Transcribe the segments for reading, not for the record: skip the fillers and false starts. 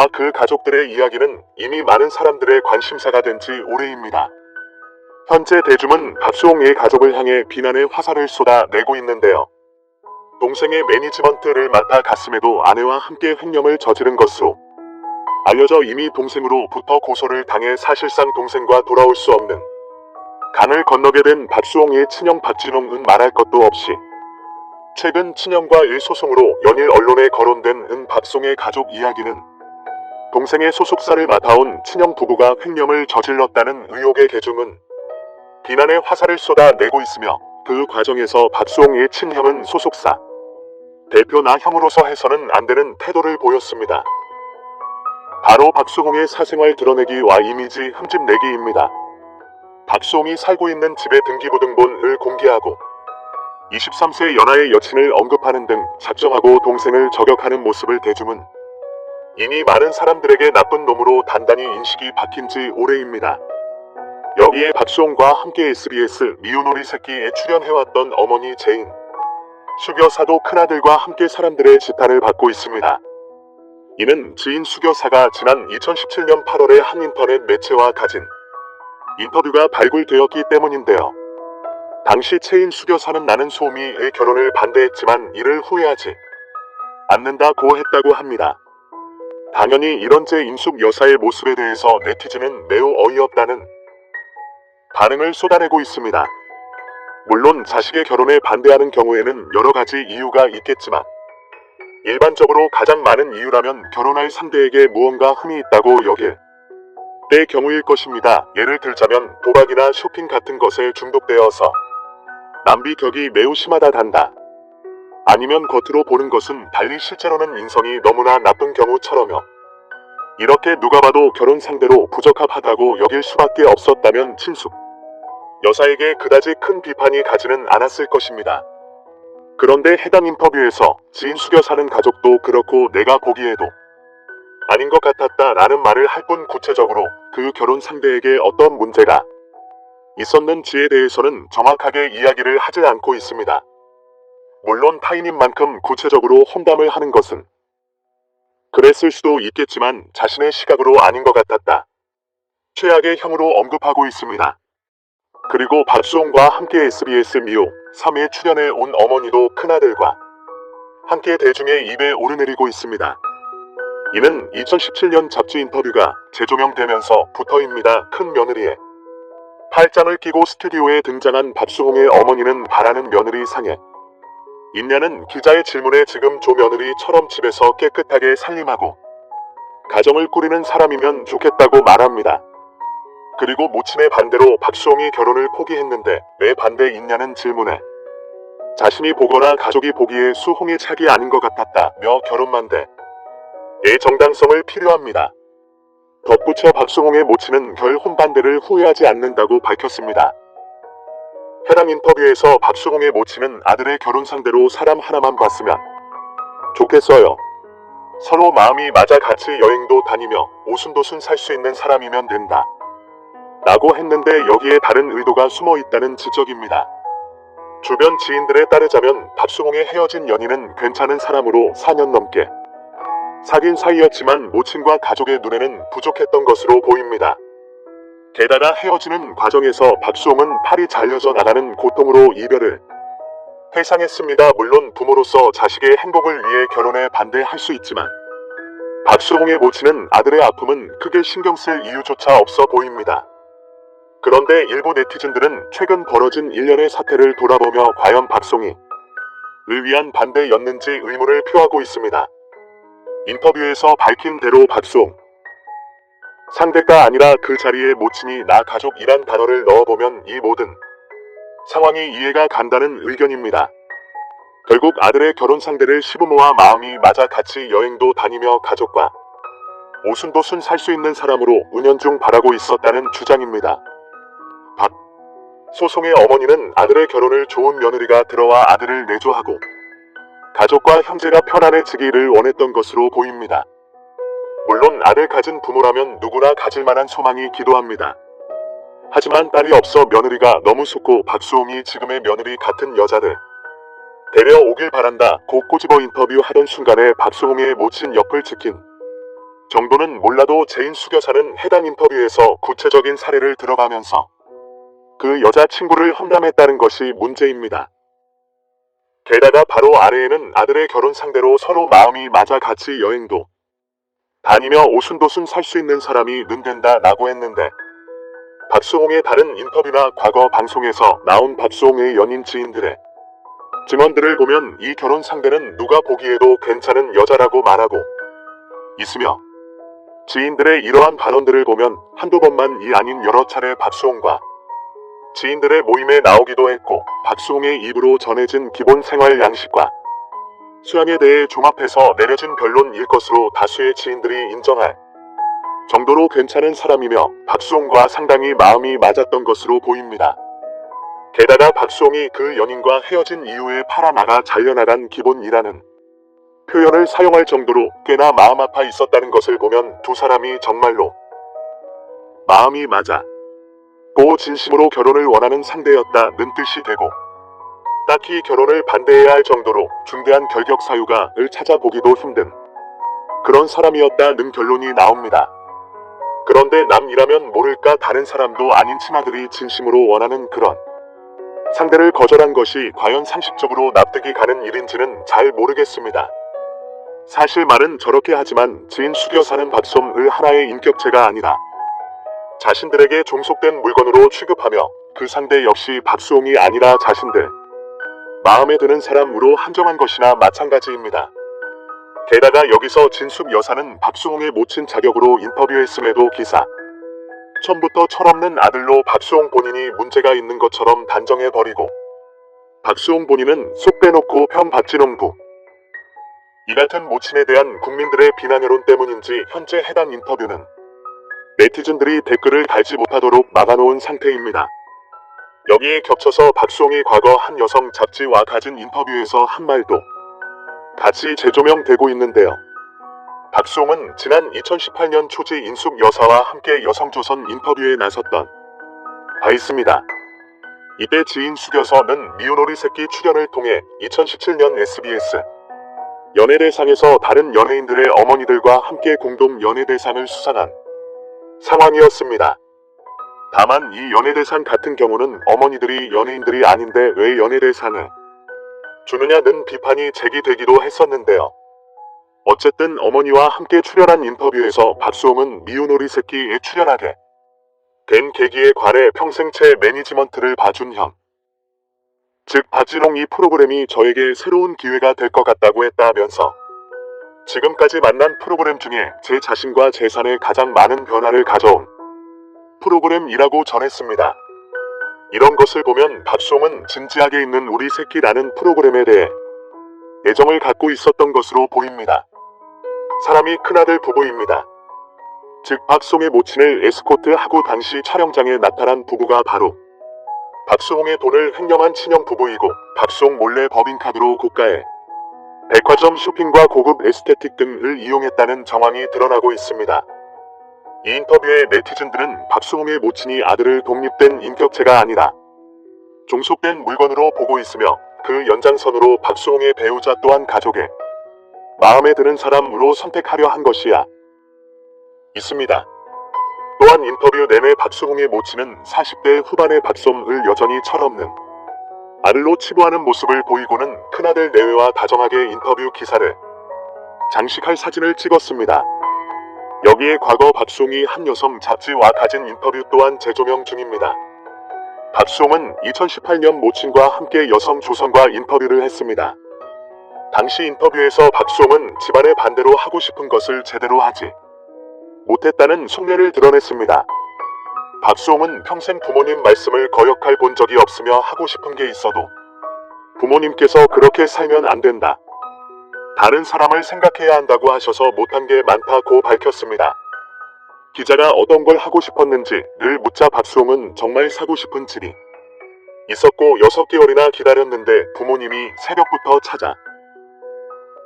박수홍과 그 가족들의 이야기는 이미 많은 사람들의 관심사가 된 지 오래입니다. 현재 대중은 박수홍의 가족을 향해 비난의 화살을 쏟아내고 있는데요. 동생의 매니지먼트를 맡아 갔음에도 아내와 함께 횡령을 저지른 것으로 알려져 이미 동생으로부터 고소를 당해 사실상 동생과 돌아올 수 없는 강을 건너게 된 박수홍의 친형 박진홍은 말할 것도 없이 최근 친형과의 소송으로 연일 언론에 거론된 박수홍의 가족 이야기는 동생의 소속사를 맡아온 친형 부부가 횡령을 저질렀다는 의혹의 계중은 비난의 화살을 쏟아내고 있으며 그 과정에서 박수홍의 친형은 소속사 대표나 형으로서 해서는 안 되는 태도를 보였습니다. 바로 박수홍의 사생활 드러내기와 이미지 흠집내기입니다. 박수홍이 살고 있는 집의 등기부등본을 공개하고 23세 연하의 여친을 언급하는 등 작정하고 동생을 저격하는 모습을 대중은 이미 많은 사람들에게 나쁜 놈으로 단단히 인식이 박힌 지 오래입니다. 여기에 박수홍과 함께 SBS 미운오리 새끼에 출연해왔던 어머니 제인 수교사도 큰아들과 함께 사람들의 지탄을 받고 있습니다. 이는 지인 수교사가 지난 2017년 8월에 한 인터넷 매체와 가진 인터뷰가 발굴되었기 때문인데요. 당시 채인 수교사는 나는 소미의 결혼을 반대했지만 이를 후회하지 않는다고 했다고 합니다. 당연히 이런 제인숙 여사의 모습에 대해서 네티즌은 매우 어이없다는 반응을 쏟아내고 있습니다. 물론 자식의 결혼에 반대하는 경우에는 여러 가지 이유가 있겠지만 일반적으로 가장 많은 이유라면 결혼할 상대에게 무언가 흠이 있다고 여길 때 경우일 것입니다. 예를 들자면 도박이나 쇼핑 같은 것에 중독되어서 남비격이 매우 심하다단다. 아니면 겉으로 보는 것은 달리 실제로는 인성이 너무나 나쁜 경우처럼요. 이렇게 누가 봐도 결혼 상대로 부적합하다고 여길 수밖에 없었다면 친숙 여사에게 그다지 큰 비판이 가지는 않았을 것입니다. 그런데 해당 인터뷰에서 지인 수교사는 가족도 그렇고 내가 보기에도 아닌 것 같았다 라는 말을 할 뿐 구체적으로 그 결혼 상대에게 어떤 문제가 있었는지에 대해서는 정확하게 이야기를 하지 않고 있습니다. 물론 타인인 만큼 구체적으로 험담을 하는 것은 그랬을 수도 있겠지만 자신의 시각으로 아닌 것 같았다. 최악의 형으로 언급하고 있습니다. 그리고 박수홍과 함께 SBS 미오 3에 출연해 온 어머니도 큰아들과 함께 대중의 입에 오르내리고 있습니다. 이는 2017년 잡지 인터뷰가 재조명되면서부터입니다. 큰 며느리의 팔짱을 끼고 스튜디오에 등장한 박수홍의 어머니는 바라는 며느리 상에 있냐는 기자의 질문에 지금 조 며느리처럼 집에서 깨끗하게 살림하고 가정을 꾸리는 사람이면 좋겠다고 말합니다. 그리고 모친의 반대로 박수홍이 결혼을 포기했는데 왜 반대 있냐는 질문에 자신이 보거나 가족이 보기에 수홍이 착이 아닌 것 같았다며 결혼 반대의 정당성을 필요합니다. 덧붙여 박수홍의 모친은 결혼 반대를 후회하지 않는다고 밝혔습니다. 해당 인터뷰에서 박수홍의 모친은 아들의 결혼 상대로 사람 하나만 봤으면 좋겠어요. 서로 마음이 맞아 같이 여행도 다니며 오순도순 살 수 있는 사람이면 된다. 라고 했는데 여기에 다른 의도가 숨어 있다는 지적입니다. 주변 지인들에 따르자면 박수홍의 헤어진 연인은 괜찮은 사람으로 4년 넘게 사귄 사이였지만 모친과 가족의 눈에는 부족했던 것으로 보입니다. 게다가 헤어지는 과정에서 박수홍은 팔이 잘려져 나가는 고통으로 이별을 회상했습니다. 물론 부모로서 자식의 행복을 위해 결혼에 반대할 수 있지만 박수홍의 모친은 아들의 아픔은 크게 신경 쓸 이유조차 없어 보입니다. 그런데 일부 네티즌들은 최근 벌어진 일련의 사태를 돌아보며 과연 박수홍이 을 위한 반대였는지 의문을 표하고 있습니다. 인터뷰에서 밝힌 대로 박수홍 상대가 아니라 그 자리에 모친이 나 가족이란 단어를 넣어보면 이 모든 상황이 이해가 간다는 의견입니다. 결국 아들의 결혼 상대를 시부모와 마음이 맞아 같이 여행도 다니며 가족과 오순도순 살 수 있는 사람으로 은연중 바라고 있었다는 주장입니다. 박 소송의 어머니는 아들의 결혼을 좋은 며느리가 들어와 아들을 내조하고 가족과 형제가 편안해지기를 원했던 것으로 보입니다. 물론 아들 가진 부모라면 누구나 가질 만한 소망이 기도합니다. 하지만 딸이 없어 며느리가 너무 속고 박수홍이 지금의 며느리 같은 여자를 데려오길 바란다 고 꼬집어 인터뷰하던 순간에 박수홍의 모친 옆을 지킨 정도는 몰라도 제인숙 여사는 해당 인터뷰에서 구체적인 사례를 들어가면서 그 여자친구를 험담했다는 것이 문제입니다. 게다가 바로 아래에는 아들의 결혼 상대로 서로 마음이 맞아 같이 여행도 다니며 오순도순 살 수 있는 사람이 는된다 라고 했는데, 박수홍의 다른 인터뷰나 과거 방송에서 나온 박수홍의 연인 지인들의 증언들을 보면 이 결혼 상대는 누가 보기에도 괜찮은 여자라고 말하고 있으며, 지인들의 이러한 발언들을 보면 한두 번만이 아닌 여러 차례 박수홍과 지인들의 모임에 나오기도 했고, 박수홍의 입으로 전해진 기본 생활 양식과 수양에 대해 종합해서 내려진 변론일 것으로 다수의 지인들이 인정할 정도로 괜찮은 사람이며 박수홍과 상당히 마음이 맞았던 것으로 보입니다. 게다가 박수홍이 그 연인과 헤어진 이후에 팔아나가 잘려나간 기본이라는 표현을 사용할 정도로 꽤나 마음 아파 있었다는 것을 보면 두 사람이 정말로 마음이 맞아 고 진심으로 결혼을 원하는 상대였다는 뜻이 되고, 딱히 결혼을 반대해야 할 정도로 중대한 결격 사유가를 찾아보기도 힘든 그런 사람이었다는 결론이 나옵니다. 그런데 남이라면 모를까 다른 사람도 아닌 친아들이 진심으로 원하는 그런 상대를 거절한 것이 과연 상식적으로 납득이 가는 일인지는 잘 모르겠습니다. 사실 말은 저렇게 하지만 지인숙 여사는 박수홍을 하나의 인격체가 아니라 자신들에게 종속된 물건으로 취급하며 그 상대 역시 박수홍이 아니라 자신들 마음에 드는 사람으로 한정한 것이나 마찬가지입니다. 게다가 여기서 진숙 여사는 박수홍의 모친 자격으로 인터뷰했음에도 기사 처음부터 철없는 아들로 박수홍 본인이 문제가 있는 것처럼 단정해버리고, 박수홍 본인은 속 빼놓고 편받지농부 이 같은 모친에 대한 국민들의 비난 여론 때문인지 현재 해당 인터뷰는 네티즌들이 댓글을 달지 못하도록 막아놓은 상태입니다. 여기에 겹쳐서 박수홍이 과거 한 여성 잡지와 가진 인터뷰에서 한 말도 같이 재조명되고 있는데요. 박수홍은 지난 2018년 초지 인숙 여사와 함께 여성조선 인터뷰에 나섰던 바 있습니다. 이때 지인숙 여사는 미운오리 새끼 출연을 통해 2017년 SBS 연예대상에서 다른 연예인들의 어머니들과 함께 공동 연예대상을 수상한 상황이었습니다. 다만 이 연예대상 같은 경우는 어머니들이 연예인들이 아닌데 왜 연예대상을 주느냐는 비판이 제기되기도 했었는데요. 어쨌든 어머니와 함께 출연한 인터뷰에서 박수홍은 미운오리 새끼에 출연하게 된 계기에 관해 평생채 매니지먼트를 봐준 형, 즉 박진홍 이 프로그램이 저에게 새로운 기회가 될 것 같다고 했다면서 지금까지 만난 프로그램 중에 제 자신과 재산에 가장 많은 변화를 가져온 프로그램이라고 전했습니다. 이런 것을 보면 박수홍은 진지하게 있는 우리 새끼라는 프로그램에 대해 애정을 갖고 있었던 것으로 보입니다. 사람이 큰아들 부부입니다. 즉 박수홍의 모친을 에스코트하고 당시 촬영장에 나타난 부부가 바로 박수홍의 돈을 횡령한 친형 부부이고, 박수홍 몰래 법인카드로 고가의 백화점 쇼핑과 고급 에스테틱 등을 이용했다는 정황이 드러나고 있습니다. 이 인터뷰에 네티즌들은 박수홍의 모친이 아들을 독립된 인격체가 아니라 종속된 물건으로 보고 있으며, 그 연장선으로 박수홍의 배우자 또한 가족의 마음에 드는 사람으로 선택하려 한 것이야 있습니다. 또한 인터뷰 내내 박수홍의 모친은 40대 후반의 박수홍을 여전히 철없는 아들로 치부하는 모습을 보이고는 큰아들 내외와 다정하게 인터뷰 기사를 장식할 사진을 찍었습니다. 여기에 과거 박수홍이 한 여성 잡지와 가진 인터뷰 또한 재조명 중입니다. 박수홍은 2018년 모친과 함께 여성조선과 인터뷰를 했습니다. 당시 인터뷰에서 박수홍은 집안의 반대로 하고 싶은 것을 제대로 하지 못했다는 속내를 드러냈습니다. 박수홍은 평생 부모님 말씀을 거역할 본 적이 없으며 하고 싶은 게 있어도 부모님께서 그렇게 살면 안 된다, 다른 사람을 생각해야 한다고 하셔서 못한 게 많다고 밝혔습니다. 기자가 어떤 걸 하고 싶었는지를 묻자 박수홍은 정말 사고 싶은 집이 있었고 6개월이나 기다렸는데 부모님이 새벽부터 찾아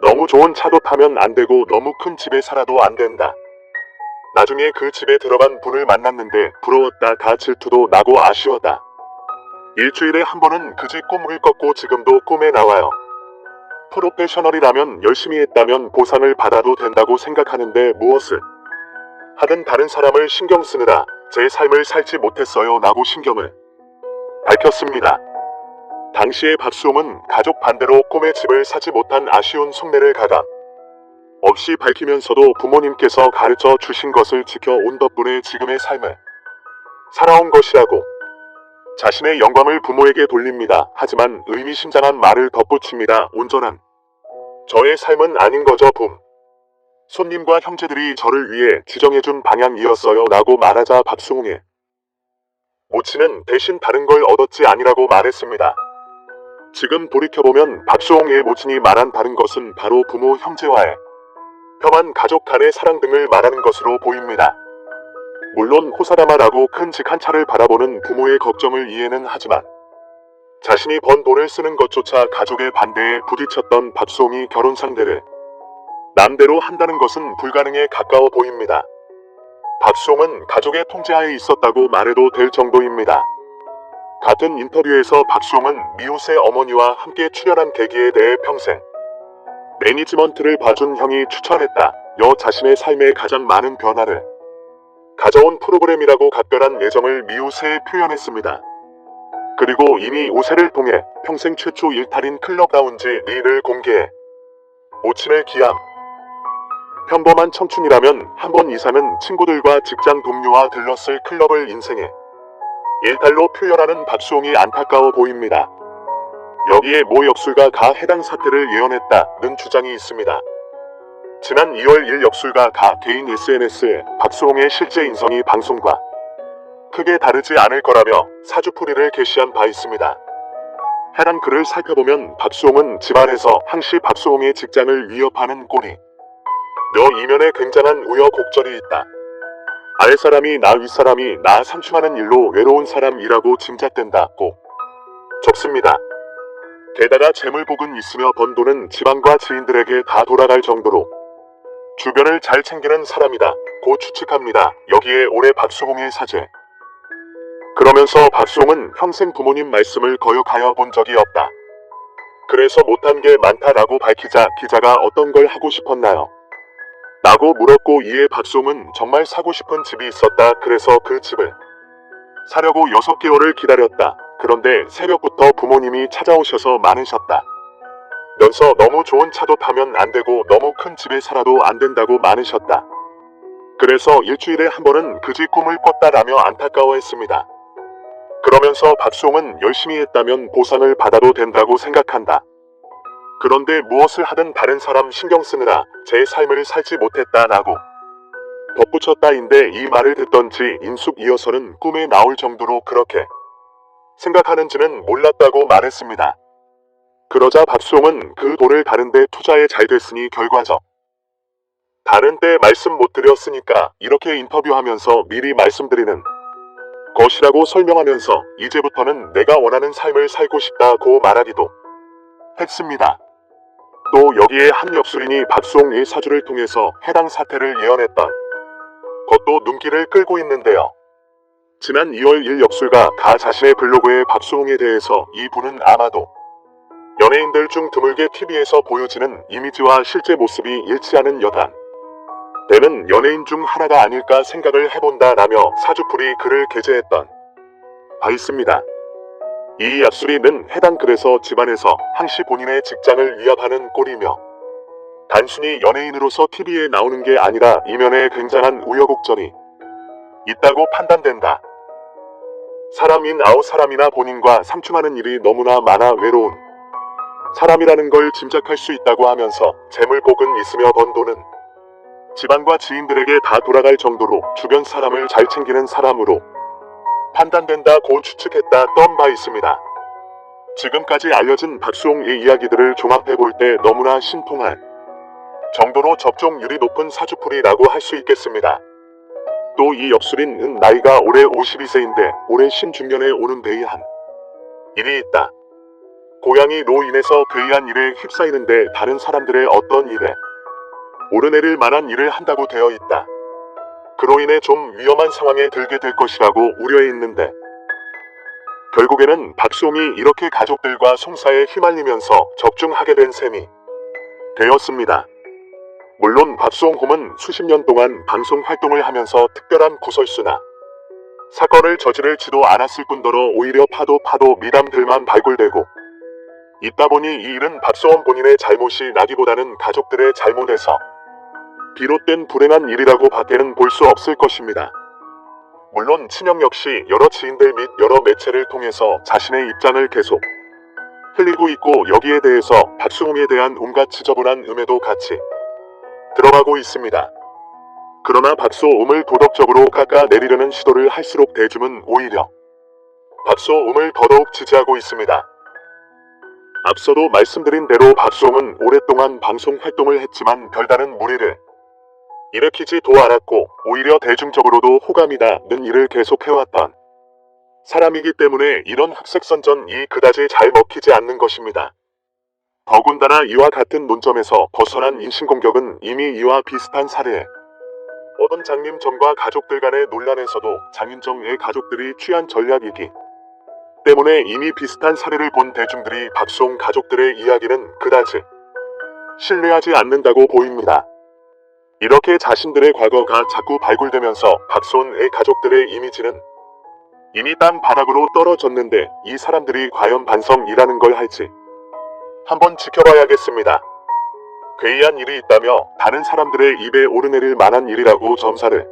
너무 좋은 차도 타면 안 되고 너무 큰 집에 살아도 안 된다. 나중에 그 집에 들어간 분을 만났는데 부러웠다가 질투도 나고 아쉬웠다. 일주일에 한 번은 그 집 꿈을 꿨고 지금도 꿈에 나와요. 프로페셔널이라면 열심히 했다면 보상을 받아도 된다고 생각하는데 무엇을 하든 다른 사람을 신경 쓰느라 제 삶을 살지 못했어요 라고 신경을 밝혔습니다. 당시에 박수홍은 가족 반대로 꿈의 집을 사지 못한 아쉬운 속내를 가감 없이 밝히면서도 부모님께서 가르쳐 주신 것을 지켜온 덕분에 지금의 삶을 살아온 것이라고 자신의 영광을 부모에게 돌립니다. 하지만 의미심장한 말을 덧붙입니다. 온전한 저의 삶은 아닌 거죠 붐. 손님과 형제들이 저를 위해 지정해준 방향이었어요 라고 말하자 박수홍의 모친은 대신 다른 걸 얻었지 아니라고 말했습니다. 지금 돌이켜보면 박수홍의 모친이 말한 다른 것은 바로 부모 형제와의 폄한 가족 간의 사랑 등을 말하는 것으로 보입니다. 물론 호사다마라고 큰 집 한 차를 바라보는 부모의 걱정을 이해는 하지만 자신이 번 돈을 쓰는 것조차 가족의 반대에 부딪혔던 박수홍이 결혼 상대를 남대로 한다는 것은 불가능에 가까워 보입니다. 박수홍은 가족의 통제하에 있었다고 말해도 될 정도입니다. 같은 인터뷰에서 박수홍은 미우새 어머니와 함께 출연한 계기에 대해 평생 매니지먼트를 봐준 형이 추천했다. 자신의 삶에 가장 많은 변화를 가져온 프로그램이라고 각별한 애정을 미우새에 표현했습니다. 그리고 이미 우세를 통해 평생 최초 일탈인 클럽 라운지 리를 공개해 모친을 기함. 평범한 청춘이라면 한 번 이상은 친구들과 직장 동료와 들렀을 클럽을 인생의 일탈로 표현하는 박수홍이 안타까워 보입니다. 여기에 모 역술가가 해당 사태를 예언했다는 주장이 있습니다. 지난 2월 1 역술가가 개인 SNS에 박수홍의 실제 인성이 방송과 크게 다르지 않을 거라며 사주풀이를 게시한 바 있습니다. 해당 글을 살펴보면 박수홍은 집안에서 항시 박수홍의 직장을 위협하는 꼴이 며 이면에 굉장한 우여곡절이 있다. 아랫사람이 나 윗사람이 나 상충하는 일로 외로운 사람이라고 짐작된다고 적습니다. 게다가 재물복은 있으며 번 돈은 지방과 지인들에게 다 돌아갈 정도로 주변을 잘 챙기는 사람이다 고 추측합니다. 여기에 올해 박수홍의 사죄. 그러면서 박수홍은 평생 부모님 말씀을 거역하여 본 적이 없다. 그래서 못한 게 많다라고 밝히자 기자가 어떤 걸 하고 싶었나요? 라고 물었고 이에 박수홍은 정말 사고 싶은 집이 있었다. 그래서 그 집을 사려고 6개월을 기다렸다. 그런데 새벽부터 부모님이 찾아오셔서 많으셨다. 면서 너무 좋은 차도 타면 안 되고 너무 큰 집에 살아도 안 된다고 많으셨다. 그래서 일주일에 한 번은 그 집 꿈을 꿨다라며 안타까워했습니다. 그러면서 박수홍은 열심히 했다면 보상을 받아도 된다고 생각한다. 그런데 무엇을 하든 다른 사람 신경 쓰느라 제 삶을 살지 못했다라고 덧붙였다인데 이 말을 듣던지 인숙 이어서는 꿈에 나올 정도로 그렇게 생각하는지는 몰랐다고 말했습니다. 그러자 박수홍은 그 돈을 다른데 투자해 잘 됐으니 결과적 다른 때 말씀 못 드렸으니까 이렇게 인터뷰하면서 미리 말씀드리는 것이라고 설명하면서 이제부터는 내가 원하는 삶을 살고 싶다고 말하기도 했습니다. 또 여기에 한 역술인이 박수홍의 사주를 통해서 해당 사태를 예언했던 것도 눈길을 끌고 있는데요. 지난 2월 1 역술가가 자신의 블로그에 박수홍에 대해서 이분은 아마도 연예인들 중 드물게 TV에서 보여지는 이미지와 실제 모습이 일치하는 여단 되는 연예인 중 하나가 아닐까 생각을 해본다라며 사주풀이 글을 게재했던 바 있습니다. 이 약술이는 해당 글에서 집안에서 항시 본인의 직장을 위협하는 꼴이며 단순히 연예인으로서 TV에 나오는 게 아니라 이면에 굉장한 우여곡절이 있다고 판단된다. 사람인 아홉 사람이나 본인과 상충하는 일이 너무나 많아 외로운 사람이라는 걸 짐작할 수 있다고 하면서 재물복은 있으며 번 돈은 집안과 지인들에게 다 돌아갈 정도로 주변 사람을 잘 챙기는 사람으로 판단된다고 추측했다던 바 있습니다. 지금까지 알려진 박수홍의 이야기들을 종합해볼 때 너무나 신통할 정도로 접종률이 높은 사주풀이라고 할 수 있겠습니다. 또 이 역술인은 나이가 올해 52세인데 올해 신중년에 오는 대의한 일이 있다. 고향이로 인해서 괴이한 일에 휩싸이는데 다른 사람들의 어떤 일에 오르내릴 만한 일을 한다고 되어 있다. 그로 인해 좀 위험한 상황에 들게 될 것이라고 우려해 있는데 결국에는 박수홍이 이렇게 가족들과 송사에 휘말리면서 적중하게 된 셈이 되었습니다. 물론 박수홍홈은 수십 년 동안 방송 활동을 하면서 특별한 구설수나 사건을 저지르지도 않았을 뿐더러 오히려 파도 미담들만 발굴되고 있다 보니 이 일은 박수홍 본인의 잘못이 나기보다는 가족들의 잘못에서 비롯된 불행한 일이라고 밖에는 볼 수 없을 것입니다. 물론 친형 역시 여러 지인들 및 여러 매체를 통해서 자신의 입장을 계속 흘리고 있고 여기에 대해서 박수홍에 대한 온갖 지저분한 음해도 같이 들어가고 있습니다. 그러나 박수홍을 도덕적으로 깎아내리려는 시도를 할수록 대중은 오히려 박수홍을 더더욱 지지하고 있습니다. 앞서도 말씀드린 대로 박수홍은 오랫동안 방송 활동을 했지만 별다른 무리를 일으키지도 않았고 오히려 대중적으로도 호감이다는 일을 계속해왔던 사람이기 때문에 이런 흑색선전이 그다지 잘 먹히지 않는 것입니다. 더군다나 이와 같은 논점에서 벗어난 인신공격은 이미 이와 비슷한 사례에 어떤 장림점과 가족들 간의 논란에서도 장윤정의 가족들이 취한 전략이기 때문에 이미 비슷한 사례를 본 대중들이 박수홍 가족들의 이야기는 그다지 신뢰하지 않는다고 보입니다. 이렇게 자신들의 과거가 자꾸 발굴되면서 박수홍의 가족들의 이미지는 이미 땅 바닥으로 떨어졌는데 이 사람들이 과연 반성이라는 걸 할지 한번 지켜봐야겠습니다. 괴이한 일이 있다며 다른 사람들의 입에 오르내릴 만한 일이라고 점사를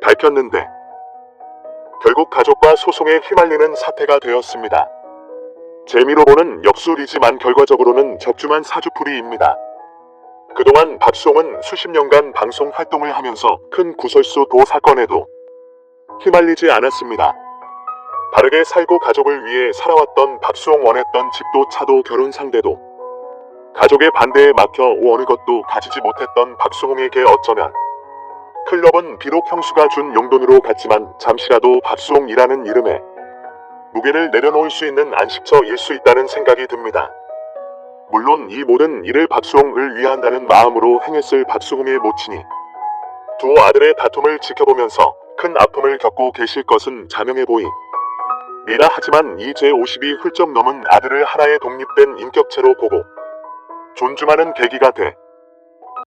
밝혔는데 결국 가족과 소송에 휘말리는 사태가 되었습니다. 재미로 보는 역술이지만 결과적으로는 적중한 사주풀이입니다. 그동안 박수홍은 수십 년간 방송 활동을 하면서 큰 구설수 도 사건에도 휘말리지 않았습니다. 바르게 살고 가족을 위해 살아왔던 박수홍 원했던 집도 차도 결혼 상대도 가족의 반대에 막혀 어느 것도 가지지 못했던 박수홍에게 어쩌면 클럽은 비록 형수가 준 용돈으로 갔지만 잠시라도 박수홍이라는 이름에 무게를 내려놓을 수 있는 안식처일 수 있다는 생각이 듭니다. 물론 이 모든 일을 박수홍을 위한다는 마음으로 행했을 박수홍의 모친이 두 아들의 다툼을 지켜보면서 큰 아픔을 겪고 계실 것은 자명해 보입니다. 하지만 이 제50이 훌쩍 넘은 아들을 하나의 독립된 인격체로 보고 존중하는 계기가 돼